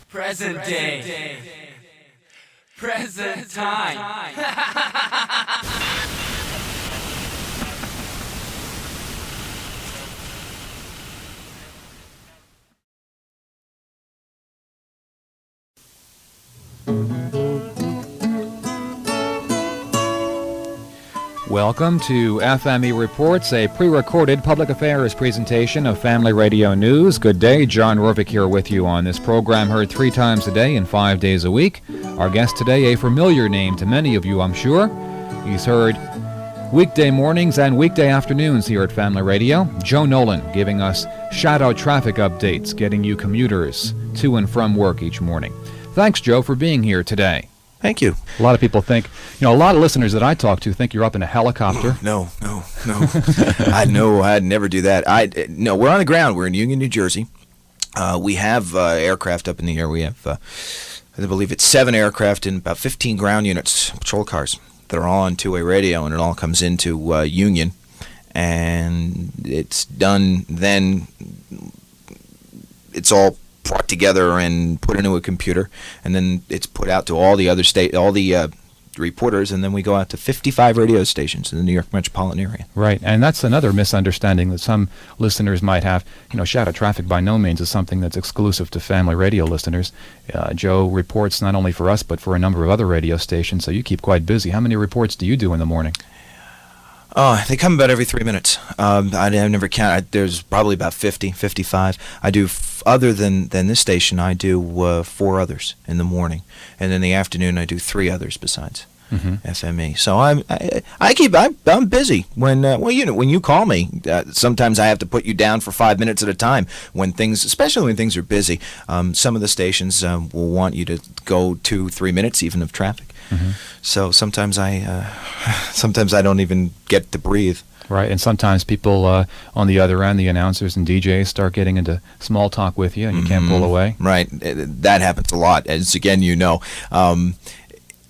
Present day. Present time. Welcome to FME Reports, a pre-recorded public affairs presentation of Family Radio News. Good day, John Ruvik here with you on this program, heard 3 times a day and 5 days a week. Our guest today, a familiar name to many of you, I'm sure. He's heard weekday mornings and weekday afternoons here at Family Radio. Joe Nolan giving us shadow traffic updates, getting you commuters to and from work each morning. Thanks, Joe, for being here today. Thank you. A lot of people think, a lot of listeners that I talk to think you're up in a helicopter. No. I'd never do that. No, we're on the ground. We're in Union, New Jersey. We have aircraft up in the air. We have, I believe it's 7 aircraft and about 15 ground units, patrol cars, that are all on two-way radio, and it all comes into Union. And it's done then. It's all brought together and put into a computer, and then it's put out to all the other reporters, and then we go out to 55 radio stations in the New York metropolitan area. Right, and that's another misunderstanding that some listeners might have. Shadow traffic by no means is something that's exclusive to Family Radio listeners. Joe reports not only for us, but for a number of other radio stations, so you keep quite busy. How many reports do you do in the morning? Oh, they come about every 3 minutes. I never count. There's probably about 50, 55. I do, other than this station, I do 4 others in the morning. And in the afternoon, I do 3 others besides FME. So I'm busy. When you call me, sometimes I have to put you down for 5 minutes at a time, especially when things are busy. Some of the stations will want you to go 2-3 minutes even of traffic. So sometimes I don't even get to breathe. Right, and sometimes people on the other end, the announcers and DJs, start getting into small talk with you, and you can't pull away. Right, that happens a lot, as again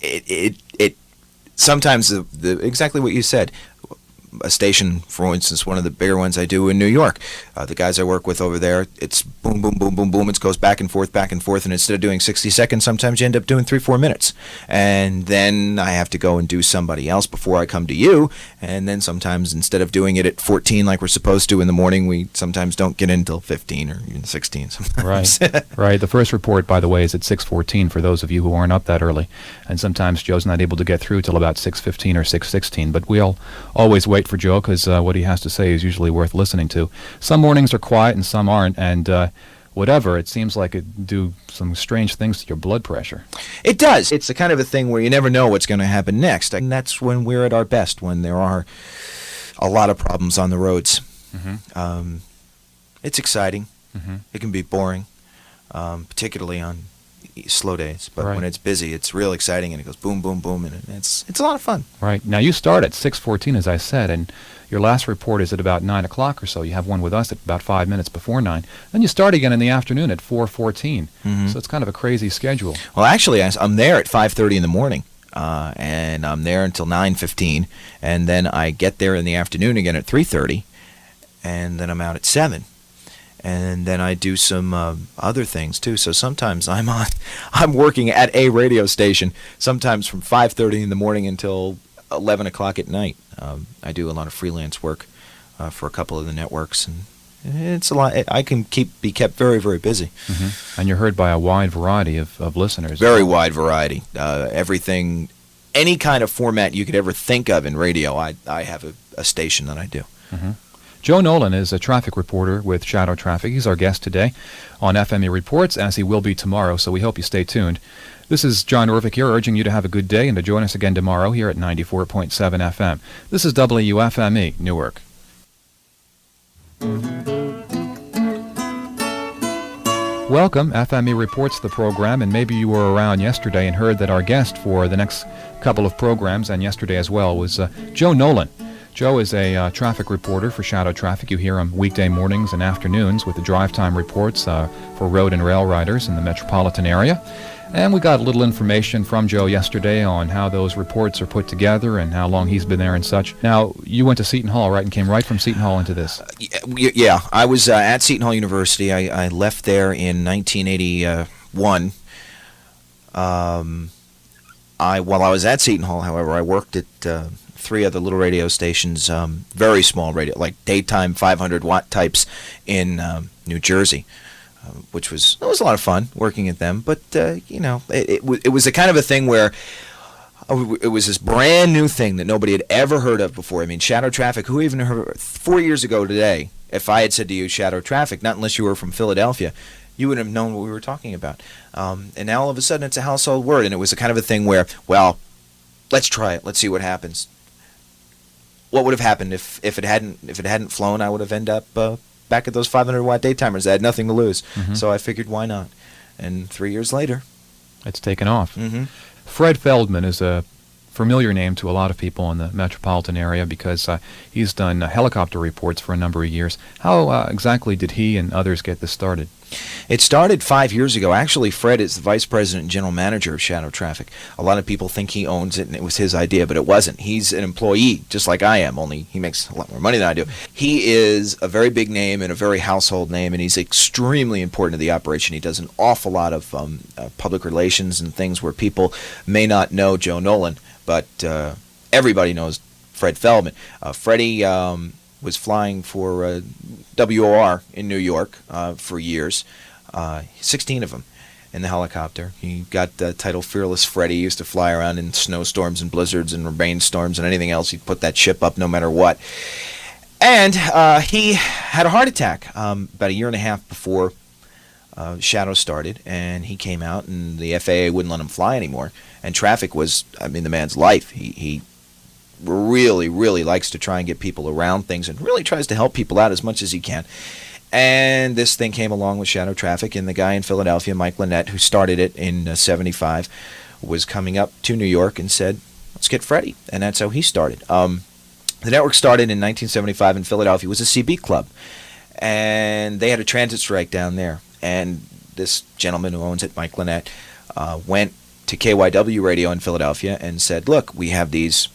it sometimes exactly what you said. A station, for instance, one of the bigger ones I do in New York, the guys I work with over there, it's boom, boom, boom, boom, boom. It goes back and forth, and instead of doing 60 seconds, sometimes you end up doing 3-4 minutes. And then I have to go and do somebody else before I come to you. And then sometimes, instead of doing it at 14 like we're supposed to in the morning, we sometimes don't get in until 15 or even 16 sometimes. Right. The first report, by the way, is at 6:14 for those of you who aren't up that early. And sometimes Joe's not able to get through till about 6:15 or 6:16. But we'll always wait for Joe, because what he has to say is usually worth listening to. Some mornings are quiet and some aren't, and it seems like it do some strange things to your blood pressure. It does. It's the kind of a thing where you never know what's going to happen next, and that's when we're at our best, when there are a lot of problems on the roads. It's exciting. It can be boring, particularly on slow days, but when it's busy, it's real exciting, and it goes boom, boom, boom, and it's a lot of fun. Right. Now, you start at 6:14, as I said, and your last report is at about 9 o'clock or so. You have one with us at about 5 minutes before 9. Then you start again in the afternoon at 4:14. So it's kind of a crazy schedule. Well, actually, I'm there at 5:30 in the morning, and I'm there until 9:15, and then I get there in the afternoon again at 3:30, and then I'm out at 7. And then I do some other things too. So sometimes I'm working at a radio station, sometimes from 5:30 in the morning until 11 o'clock at night. I do a lot of freelance work for a couple of the networks, and it's a lot. I can be kept very, very busy. And you're heard by a wide variety of listeners. Very wide variety. Everything, any kind of format you could ever think of in radio, I have a station that I do. Joe Nolan is a traffic reporter with Shadow Traffic. He's our guest today on FME Reports, as he will be tomorrow, so we hope you stay tuned. This is John Ruvik here, urging you to have a good day and to join us again tomorrow here at 94.7 FM. This is WFME, Newark. Welcome. FME Reports, the program, and maybe you were around yesterday and heard that our guest for the next couple of programs, and yesterday as well, was Joe Nolan. Joe is a traffic reporter for Shadow Traffic. You hear him weekday mornings and afternoons with the drive time reports for road and rail riders in the metropolitan area. And we got a little information from Joe yesterday on how those reports are put together and how long he's been there and such. Now, you went to Seton Hall, right, and came right from Seton Hall into this? Yeah, I was at Seton Hall University. I left there in 1980, One, while I was at Seton Hall, however, I worked at 3 other little radio stations, very small radio, like daytime 500-watt types in New Jersey, which was a lot of fun working at them. But it was a kind of a thing where it was this brand new thing that nobody had ever heard of before. I mean, shadow traffic. Who even heard 4 years ago today? If I had said to you shadow traffic, not unless you were from Philadelphia, you wouldn't have known what we were talking about. And now all of a sudden it's a household word, and it was a kind of a thing where, well, let's try it. Let's see what happens. What would have happened if it hadn't flown? I would have ended up back at those 500-watt daytimers. I had nothing to lose, so I figured why not. And 3 years later, it's taken off. Mm-hmm. Fred Feldman is a familiar name to a lot of people in the metropolitan area because he's done helicopter reports for a number of years. How exactly did he and others get this started? It started 5 years ago. Actually, Fred is the vice president and general manager of Shadow Traffic. A lot of people think he owns it and it was his idea, but it wasn't. He's an employee, just like I am, only he makes a lot more money than I do. He is a very big name and a very household name, and he's extremely important to the operation. He does an awful lot of public relations and things where people may not know Joe Nolan, but everybody knows Fred Feldman. Freddie was flying for WOR in New York for years, 16 of them in the helicopter. He got the title Fearless Freddy. He used to fly around in snowstorms and blizzards and rainstorms and anything else. He'd put that ship up no matter what. And he had a heart attack about a year and a half before Shadow started, and he came out, and the FAA wouldn't let him fly anymore. And traffic was, the man's life. He really, really likes to try and get people around things and really tries to help people out as much as he can. And this thing came along with Shadow Traffic, and the guy in Philadelphia, Mike Lynette, who started it in 75, was coming up to New York and said, let's get Freddie. And that's how he started. The network started in 1975 in Philadelphia. It was a CB club, and they had a transit strike down there. And this gentleman who owns it, Mike Lynette, went to KYW radio in Philadelphia and said, look, we have these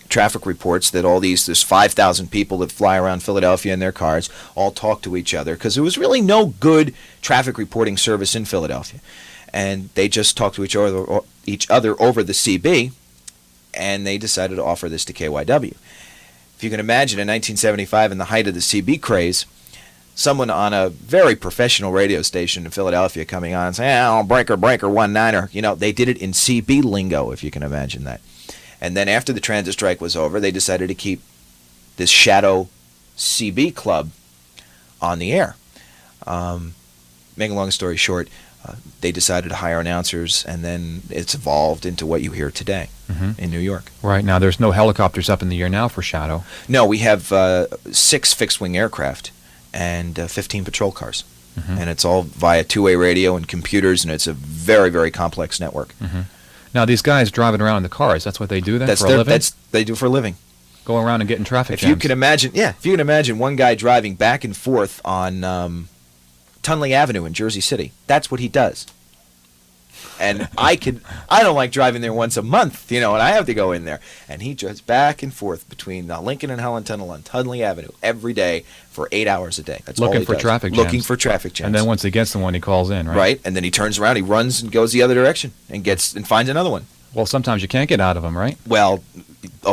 traffic reports that there's 5,000 people that fly around Philadelphia in their cars all talk to each other, because there was really no good traffic reporting service in Philadelphia, and they just talked to each other over the CB, and they decided to offer this to KYW. If you can imagine, in 1975, in the height of the CB craze, someone on a very professional radio station in Philadelphia coming on and saying, oh, breaker 19er, they did it in CB lingo, if you can imagine that. And then after the transit strike was over, they decided to keep this shadow CB club on the air. Making a long story short, they decided to hire announcers, and then it's evolved into what you hear today in New York. Right. Now, there's no helicopters up in the air now for Shadow. No, we have 6 fixed-wing aircraft and 15 patrol cars. And it's all via two-way radio and computers, and it's a very, very complex network. Now, these guys driving around in the cars, that's what they do then That's for a living? They do for a living. Go around and get in traffic If jams. you can imagine one guy driving back and forth on Tunley Avenue in Jersey City. That's what he does. And I don't like driving there once a month, and I have to go in there. And he drives back and forth between Lincoln and Helen Tunnel on Tunley Avenue every day for 8 hours a day. That's all looking he for does. traffic jams. Looking for traffic jams. And then once he gets the one, he calls in, right? Right, and then he turns around, he runs and goes the other direction and finds another one. Well, sometimes you can't get out of them, right? Well,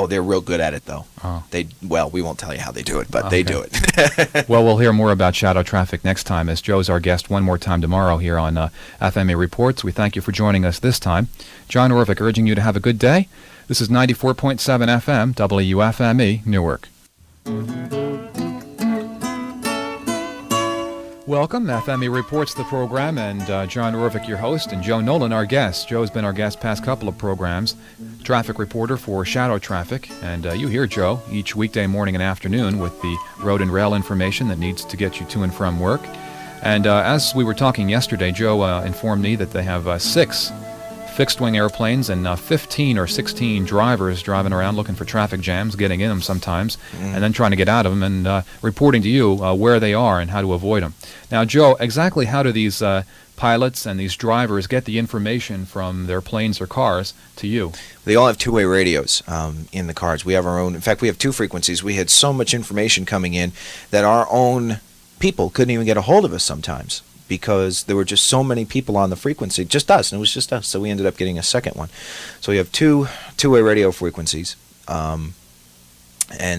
they're real good at it, though. Oh. We won't tell you how they do it, but they do it. Well, we'll hear more about Shadow Traffic next time, as Joe's our guest one more time tomorrow here on FME Reports. We thank you for joining us this time. John Orvik urging you to have a good day. This is 94.7 FM, WFME, Newark. Welcome. FME Reports, the program, and John Orvik, your host, and Joe Nolan, our guest. Joe's been our guest past couple of programs, traffic reporter for Shadow Traffic, and you hear Joe each weekday morning and afternoon with the road and rail information that needs to get you to and from work. And as we were talking yesterday, Joe informed me that they have 6 fixed-wing airplanes and 15 or 16 drivers driving around looking for traffic jams, getting in them sometimes, and then trying to get out of them and reporting to you where they are and how to avoid them. Now, Joe, exactly how do these pilots and these drivers get the information from their planes or cars to you? They all have two-way radios in the cars. We have our own. In fact, we have 2 frequencies. We had so much information coming in that our own people couldn't even get a hold of us sometimes. because there were just so many people on the frequency, just us, and it was just us. So we ended up getting a second one. So we have two-way radio frequencies, and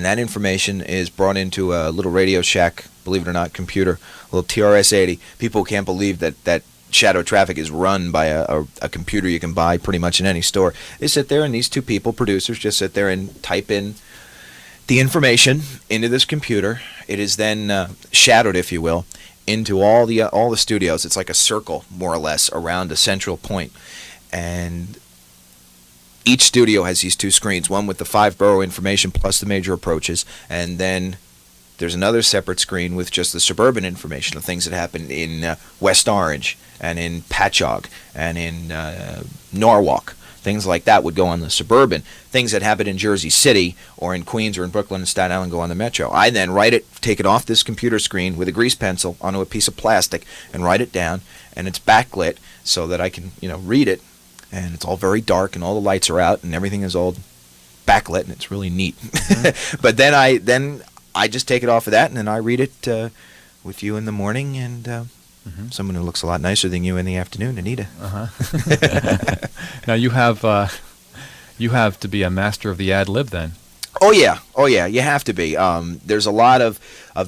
that information is brought into a little Radio Shack, believe it or not, computer, a little TRS-80. People can't believe that shadow traffic is run by a computer you can buy pretty much in any store. They sit there, and these two people, producers, just sit there and type in the information into this computer. It is then shadowed, if you will, into all the studios. It's like a circle, more or less, around a central point. And each studio has these two screens, one with the 5-borough information plus the major approaches, and then there's another separate screen with just the suburban information of things that happen in West Orange and in Patchogue and in Norwalk. Things like that would go on the suburban. Things that happen in Jersey City or in Queens or in Brooklyn and Staten Island go on the Metro. I then write it, take it off this computer screen with a grease pencil onto a piece of plastic and write it down, and it's backlit so that I can, read it, and it's all very dark and all the lights are out and everything is all backlit and it's really neat. Mm-hmm. But then I just take it off of that and then I read it with you in the morning and someone who looks a lot nicer than you in the afternoon, Anita. Now you have to be a master of the ad lib then. Oh yeah, you have to be. There's a lot of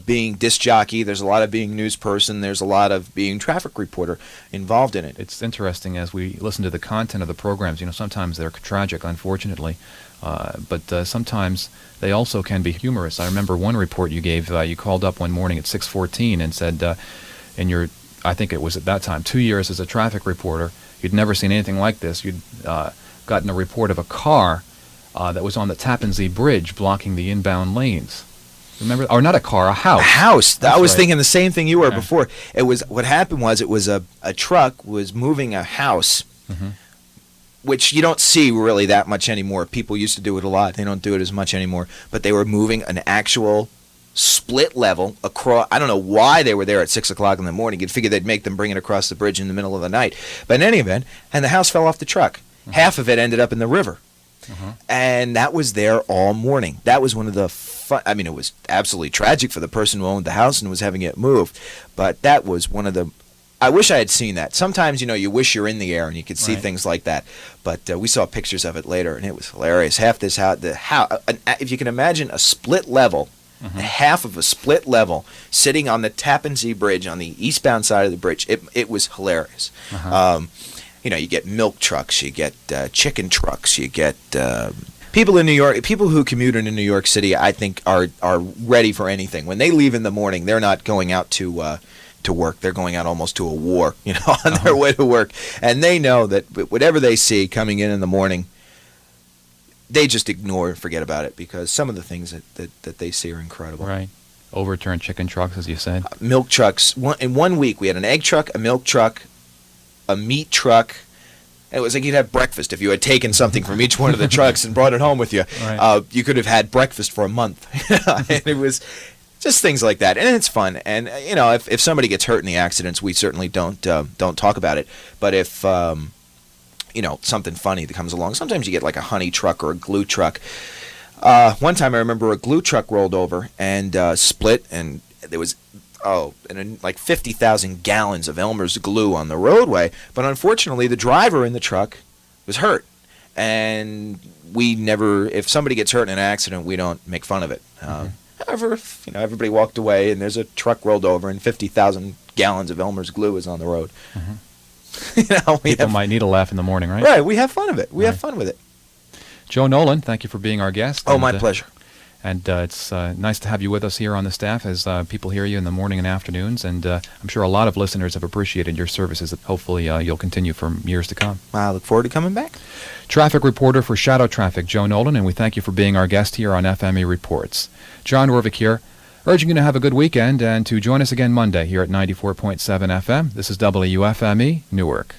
being disc jockey, there's a lot of being news person, there's a lot of being traffic reporter involved in it. It's interesting as we listen to the content of the programs, sometimes they're tragic, unfortunately, but sometimes they also can be humorous. I remember one report you gave, you called up one morning at 6:14 and said in your, I think it was at that time, 2 years as a traffic reporter, you'd never seen anything like this. You'd gotten a report of a car that was on the Tappan Zee Bridge blocking the inbound lanes. Remember? Or not a car, a house. A house. That's I was right. thinking the same thing you were before. It was, what happened was, it was a truck was moving a house, which you don't see really that much anymore. People used to do it a lot. They don't do it as much anymore. But they were moving an actual split level across. I don't know why they were there at 6 o'clock in the morning. You'd figure they'd make them bring it across the bridge in the middle of the night. But in any event, and the house fell off the truck. Half of it ended up in the river. And that was there all morning. That was one of the fun. I mean, it was absolutely tragic for the person who owned the house and was having it moved. But that was one of the. I wish I had seen that. Sometimes, you wish you're in the air and you could see things like that. But we saw pictures of it later, and it was hilarious. Half this house, if you can imagine a split level. Half of a split level sitting on the Tappan Zee Bridge on the eastbound side of the bridge. It was hilarious. You get milk trucks, you get chicken trucks, you get people in New York. People who commute into New York City, I think, are ready for anything. When they leave in the morning, they're not going out to work. They're going out almost to a war, on their way to work, and they know that whatever they see coming in the morning, they just ignore and forget about it, because some of the things that they see are incredible. Right. Overturned chicken trucks, as you said. Milk trucks. In 1 week, we had an egg truck, a milk truck, a meat truck. It was like you'd have breakfast. If you had taken something from each one of the trucks and brought it home with you, you could have had breakfast for a month. And it was just things like that. And it's fun. And, if somebody gets hurt in the accidents, we certainly don't talk about it. But if something funny that comes along. Sometimes you get like a honey truck or a glue truck. One time I remember a glue truck rolled over and split, and there was like 50,000 gallons of Elmer's glue on the roadway. But unfortunately, the driver in the truck was hurt, and we never. If somebody gets hurt in an accident, we don't make fun of it. However, if, everybody walked away, and there's a truck rolled over, and 50,000 gallons of Elmer's glue is on the road. People might need a laugh in the morning, right? Right, we have fun of it. We have fun with it. Joe Nolan, thank you for being our guest. Oh, my pleasure. And it's nice to have you with us here on the staff as people hear you in the morning and afternoons. And I'm sure a lot of listeners have appreciated your services. Hopefully you'll continue for years to come. I look forward to coming back. Traffic reporter for Shadow Traffic, Joe Nolan, and we thank you for being our guest here on FME Reports. John Ruvik here, urging you to have a good weekend and to join us again Monday here at 94.7 FM. This is WFME, Newark.